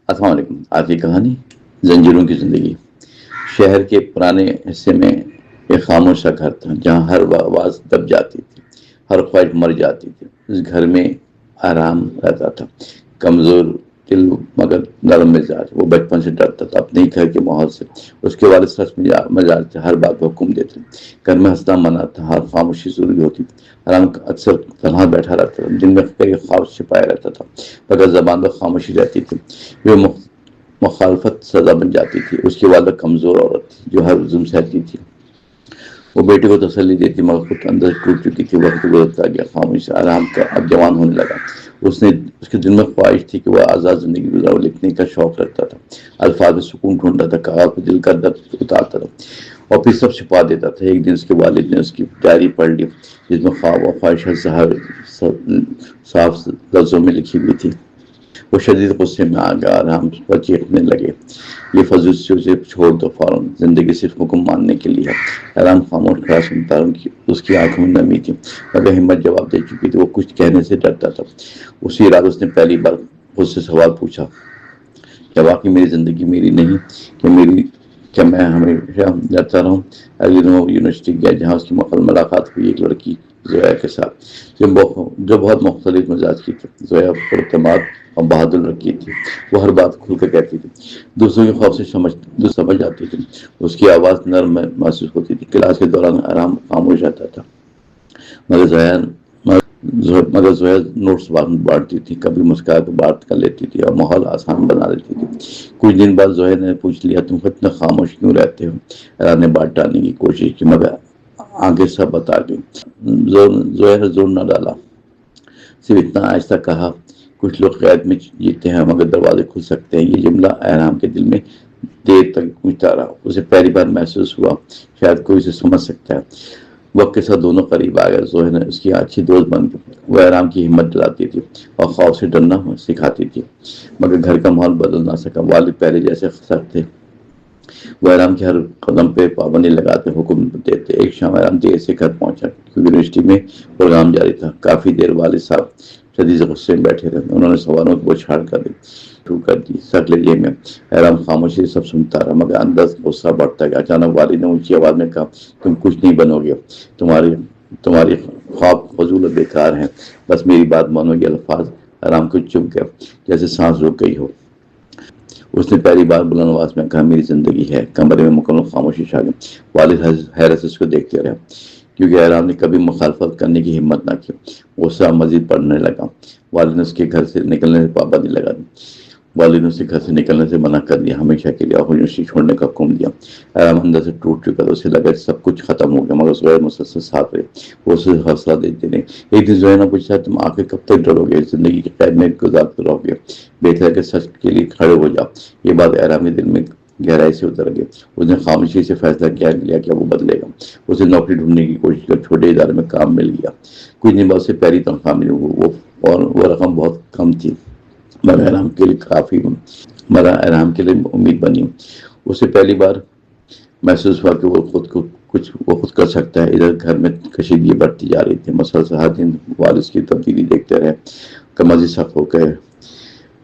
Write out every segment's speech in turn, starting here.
السلام علیکم. آج کی کہانی زنجیروں کی زندگی. شہر کے پرانے حصے میں ایک خاموش سا گھر تھا جہاں ہر آواز دب جاتی تھی، ہر خواہش مر جاتی تھی. اس گھر میں آرام رہتا تھا، کمزور دل مگر نرم مزاج. وہ بچپن سے ڈرتا تھا اپنے ہی گھر کے ماحول سے. اس کے والد سچ مزاج تھے، ہر بات کو حکم دیتے. گھر میں ہنسنا منع تھا، ہر خاموشی ضروری ہوتی تھی. آرام اکثر تنہا بیٹھا رہتا تھا، جن میں کئی خواب چھپایا رہتا تھا مگر زبان پر خاموشی رہتی تھی. وہ مخالفت سزا بن جاتی تھی. اس کی والدہ کمزور عورت تھی جو ہر ظلم سہتی تھی. وہ بیٹے کو تسلی دیتی مگر خود اندر ٹوٹ چکی تھی. وقت گزرتا گیا، خاموش آرام کا اب جوان ہونے لگا. اس کے دل میں خواہش تھی کہ وہ آزاد زندگی گزارے. وہ لکھنے کا شوق رکھتا تھا، الفاظ میں سکون ڈھونڈتا تھا، کاغذ پہ دل کا درد اتارتا تھا اور پھر سب چھپا دیتا تھا. ایک دن اس کے والد نے اس کی ڈائری پڑھ لی جس میں خواب اور خواہشات صاف لفظوں میں لکھی ہوئی تھی. وہ شدید غصے میں آ گیا، آرام پر چیخنے لگے، یہ فضول سے چھوڑ دو فوراً، زندگی صرف حکم ماننے کے لیے ہے. آرام خاموش کھڑا سنتا رہا. اس کی آنکھوں میں نمی تھی مگر ہمت جواب دے چکی تھی. وہ کچھ کہنے سے ڈرتا تھا. اسی رات اس نے پہلی بار خود سے سوال پوچھا، کیا واقعی میری زندگی میری نہیں؟ کیا میں ہمیشہ ڈرتا رہوں؟ اگلے دن وہ یونیورسٹی گیا جہاں اس کی ملاقات ہوئی ایک لڑکی زویا کے ساتھ جو بہت مختلف مزاج کی تھی. زویا پراعتماد اور بہادر لڑکی تھی. وہ ہر بات کھل کر کہتی تھی، دوسروں کے خوف سے سمجھ جاتی تھی. اس کی آواز نرم محسوس ہوتی تھی. کلاس کے دوران آرام خاموش رہتا تھا مگر زویا نوٹس بانٹتی تھی، کبھی مسکرا کر بات کر لیتی تھی اور ماحول آسان بنا دیتی تھی. کچھ دن بعد زویا نے پوچھ لیا، تم اتنا خاموش کیوں رہتے ہو؟ آرام نے بات ٹالنے کی کوشش کی مگر آگے سب بتا گئی. زویا نے زور نہ ڈالا، صرف اتنا آہستہ کہا، کچھ لوگ قید میں جیتے ہیں مگر دروازے کھل سکتے ہیں. یہ جملہ آرام کے دل میں دیر تک گونجتا رہا. اسے پہلی بار محسوس ہوا شاید کوئی اسے سمجھ سکتا ہے. وقت کے ساتھ دونوں قریب آ گئے. زویا نے اس کی اچھی دوست بن گئی. وہ آرام کی ہمت دلاتی تھی اور خوف سے ڈرنا سکھاتی تھی مگر گھر کا ماحول بدل نہ سکا. والد پہلے جیسے سخت تھے. وہ آرام کے ہر قدم پہ پابندی لگاتے، حکم دیتے. ایک شام آرام دیر سے گھر پہنچا کیونکہ یونیورسٹی میں پروگرام جاری تھا. کافی دیر والد صاحب شدید غصے میں بیٹھے رہے. انہوں نے سوالوں کو چھاڑ کر شروع کر دی. سخت لہجے میں آرام خاموشی سے سب سنتا رہا مگر اندر غصہ بڑھتا گیا. اچانک والد نے اونچی آواز میں کہا، تم کچھ نہیں بنو گے، تمہاری خواب فضول و بیکار ہیں، بس میری بات مانو. یہ الفاظ آرام کو چپ گیا جیسے سانس رک گئی ہو. اس نے پہلی بار بلند آواز میں کہا، میری زندگی ہے. کمرے میں مکمل خاموشی چھا گئی. والد حیرت سے اس کو دیکھتے رہے کیونکہ آرام نے کبھی مخالفت کرنے کی ہمت نہ کی. غصہ مزید بڑھنے لگا. والد نے اس کے گھر سے نکلنے سے پابندی لگا دی. والد نے اسے گھر سے نکلنے سے منع کر دیا ہمیشہ کے لیے، اور یونیورسٹی چھوڑنے کا حکم دیا. آرام اندر سے ٹوٹ چکا تھا. اسے لگا کہ سب کچھ ختم ہو گیا مگر زویا مسلسل ساتھ رہے. وہ اسے حوصلہ دیتے رہے. ایک دن زویا نے پوچھا، تم آخر کب تک ڈرو گے؟ زندگی کے قید میں گزارتے رہو گے؟ بہتر ہے کہ سچ کے لیے کھڑے ہو جاؤ. یہ بات آرام کے دل میں گہرائی سے اتر گئی. اس نے خاموشی سے فیصلہ لیا کہ وہ بدلے گا. اسے نوکری ڈھونڈنے کی کوشش کر چھوٹے ادارے میں کام مل گیا. کچھ دن بعد سے پہلی تنخواہ ملی. وہ رقم بہت کم تھی مگر آرام کے لیے امید بنی. اسے پہلی بار محسوس ہوا کہ وہ خود کر سکتا ہے. ادھر گھر میں کشیدگی بڑھتی جا رہی تھی. مسلسل ہر دن والد کی تبدیلی دیکھتے رہے. کمازی سخت ہو گئے.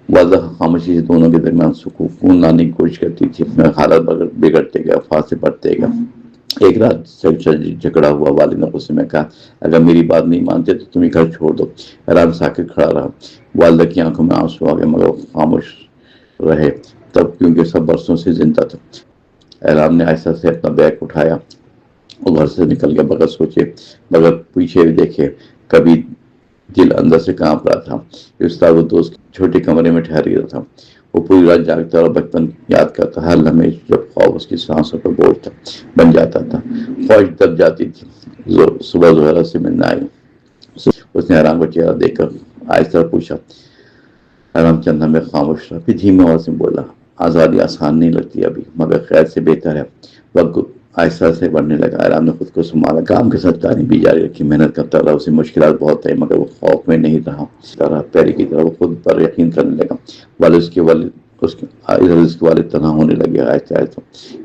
والدہ خاموشی سے دونوں کے درمیان سکون لانے کی کوشش کرتی تھی. حالت بگڑتے گئے، فاصلے بڑھتے گئے. ایک رات جھگڑا ہوا. والد نے غصے میں کہا، اگر میری بات نہیں مانتے تو تم گھر چھوڑ دو. آرام ساکت کھڑا رہا. والدہ کی آنکھوں میں آنسو آ گئے مگر وہ خاموش رہے تب کیونکہ سب برسوں سے زندہ تھا. آرام نے آہستہ سے اپنا بیگ اٹھایا اور گھر سے نکل گیا بغیر سوچے بغیر پیچھے بھی دیکھے. کبھی دل اندر سے کانپ رہا تھا. اس طرح وہ دوست چھوٹے کمرے میں ٹھہر گیا تھا. وہ پوری رات جاگتا اور بچپن یاد کرتا. ہر لمحے جب خواب اس کی سانسوں پر بوجھ بن جاتا تھا. خواہش دب جاتی تھی. صبح زہرا سے ملنا آئی. اس نے آرام کا چہرہ دیکھ کر آہستہ پوچھا. آرام چند لمحے خاموش رہا پھر دھیمی آواز میں بولا، آزادی آسان نہیں لگتی ابھی مگر خیر سے بہتر ہے. وقت آہستہ سے بڑھنے لگا. آرام نے خود کو سنبھالا. کام کے ساتھ تعلیم بھی جاری رکھی. محنت کرتا رہا. اسے مشکلات بہت آئی مگر وہ خوف میں نہیں رہا. پہلے کی طرح وہ خود پر یقین کرنے لگا. اس کے والد تنہا ہونے لگے. آہستہ آہستہ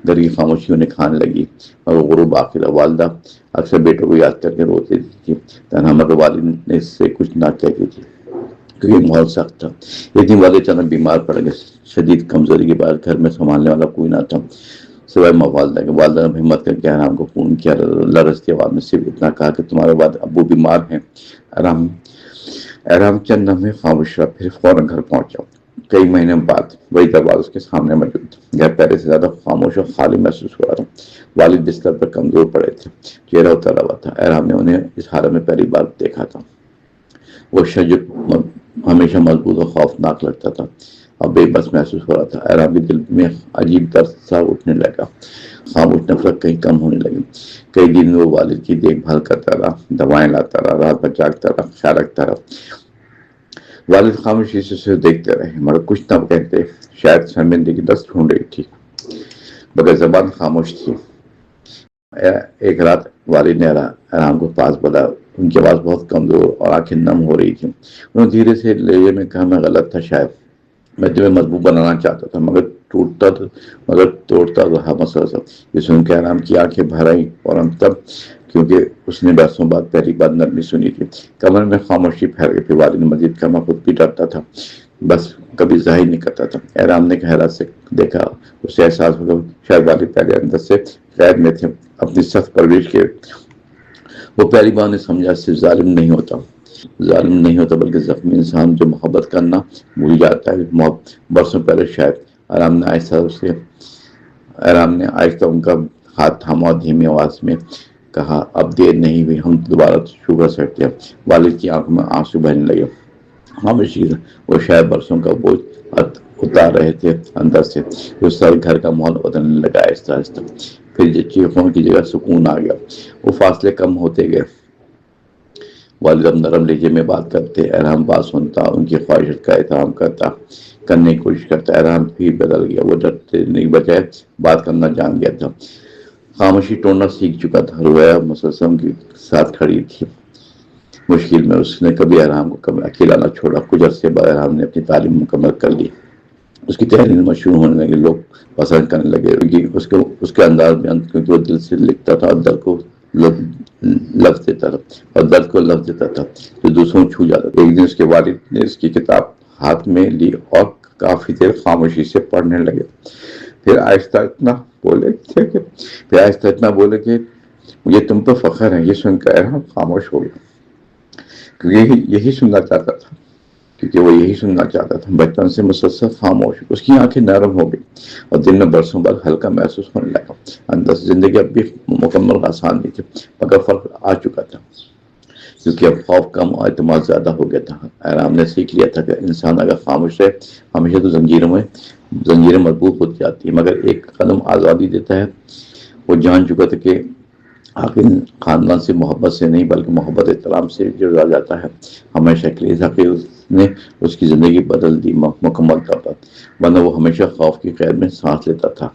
گھر کی خاموشی انہیں کھانے لگی مگر غروب آخر. والدہ اکثر بیٹوں کو یاد کر کے روتی تھی تنہا مگر والد نے اس سے کچھ نہ کہتی تھی. کیونکہ ماحول سخت تھا۔ ایک دن والد اچانک بیمار پڑ گئے، شدید کمزوری کے بعد گھر میں سنبھالنے والا کوئی نہ تھا سوائے والدہ کے۔ والدہ نے ہمت کر کے آرام کو فون کیا، لرزتی آواز میں صرف اتنا کہا کہ تمہارے والد ابو بیمار ہیں۔ آرام چند لمحے خاموش رہا، پھر فوراً گھر پہنچا۔ کئی مہینے بعد وہی دروازہ اس کے سامنے موجود تھا۔ گھر پہلے سے زیادہ خاموش اور خالی محسوس ہو رہا تھا۔ والد بستر پر کمزور پڑے تھے، چہرہ اترا ہوا تھا۔ آرام نے انہیں اس حالت میں پہلی بار دیکھا تھا۔ وہ شخص جو ہمیشہ مضبوط اور خوفناک لگتا تھا اب بے بس محسوس ہو رہا تھا۔ آرام کے دل میں عجیب درد سا اٹھنے لگا، خاموش نفرت کہیں کم ہونے لگی۔ کئی دن وہ والد کی دیکھ بھال کرتا رہا، دوائیں لاتا رہا، رات بھر جاگتا رہا، خیال رکھتا رہا۔ والد خاموشی سے اسے دیکھتے رہے مگر کچھ نہ کہتے، شاید شرمندگی دست ڈھونڈ رہی تھی مگر زبان خاموش تھی۔ ایک رات والد نے آرام کو پاس بلا، ان کی آواز بہت کمزور اور آنکھیں نم ہو رہی تھیں۔ انہوں نے دھیرے سے لہجے میں کہا، میں غلط تھا شاید، میں تمہیں مضبوط بنانا چاہتا تھا مگر توڑتا رہا مسئلہ سب۔ یہ سن کے آرام کی آنکھیں بھر آئیں، فوراً تب کیونکہ اس نے برسوں بعد پہلی بار نرمی سنی تھی۔ کمرے میں خاموشی پھیل گئی۔ پھر والد نے مزید کہا، میں خود بھی ڈرتا تھا، بس کبھی ظاہر نہیں کرتا تھا۔ آرام نے حیرت سے دیکھا، اسے احساس ہوا شاید والد پہلے اندر سے قید میں تھے اپنی سخت پرورش کے۔ وہ پہلی بار نے سمجھا صرف ظالم نہیں ہوتا بلکہ زخمی انسان جو محبت کرنا بھول جاتا ہے۔ برسوں پہلے شاید آرام نے آہستہ ان کا ہاتھ تھاما اور دھیمی آواز میں کہا، اب دیر نہیں ہوئی، ہم دوبارہ شروع کر سکتے ہیں۔ والد کی آنکھوں میں آنسو بہنے لگے۔ خاموشی وہ شاید برسوں کا بوجھ اتار رہے تھے اندر سے۔ اس سال گھر کا ماحول بدلنے لگا آہستہ آہستہ۔ پھر چیخوں کی جگہ سکون آ گیا، وہ فاصلے کم ہوتے گئے۔ والد اب نرم لہجے میں بات کرتے، آرام بات سنتا، ان کی خواہشات کا احترام کرنے کی کوشش کرتا۔ آرام بھی بدل گیا، وہ ڈرنے کے بجائے بات کرنا جان گیا تھا، خاموشی توڑنا سیکھ چکا تھا۔ رویا مسلسل کے ساتھ کھڑی تھی مشکل میں، اس نے کبھی آرام کو اکیلا نہ چھوڑا۔ کچھ عرصے بعد آرام نے اپنی تعلیم مکمل کر لی، اس کی تحریر مشہور ہونے لگی، لوگ پسند کرنے لگے اس کے انداز میں، کیونکہ وہ دل سے لکھتا تھا اور درد کو لفظ دیتا تھا جو دوسروں کو چھو جاتا تھا۔ ایک دن اس کے والد نے اس کی کتاب ہاتھ میں لی اور کافی دیر خاموشی سے پڑھنے لگے۔ پھر آہستہ اتنا بولے کہ مجھے تم پر فخر ہے۔ یہ سن کر آرام خاموش ہو گیا، کیونکہ وہ یہی سننا چاہتا تھا۔ بچپن سے مسلسل خاموش، اس کی آنکھیں نرم ہو گئی اور دل میں برسوں بعد ہلکا محسوس ہونے لگا۔ اندر سے زندگی اب بھی مکمل آسان نہیں تھی مگر فرق آ چکا تھا، کیونکہ اب خوف کم اور اعتماد زیادہ ہو گیا تھا۔ آرام نے سیکھ لیا تھا کہ انسان اگر خاموش رہے ہمیشہ تو زنجیریں مضبوط ہوتی جاتی ہیں، مگر ایک قدم آزادی دیتا ہے۔ وہ جان چکا تھا کہ آخر خاندان سے محبت سے نہیں بلکہ محبت احترام سے جڑا جاتا ہے ہمیشہ کے لیے۔ اس حقیقت نے اس کی زندگی بدل دی مکمل طور پر، ورنہ وہ ہمیشہ خوف کی قید میں سانس لیتا تھا۔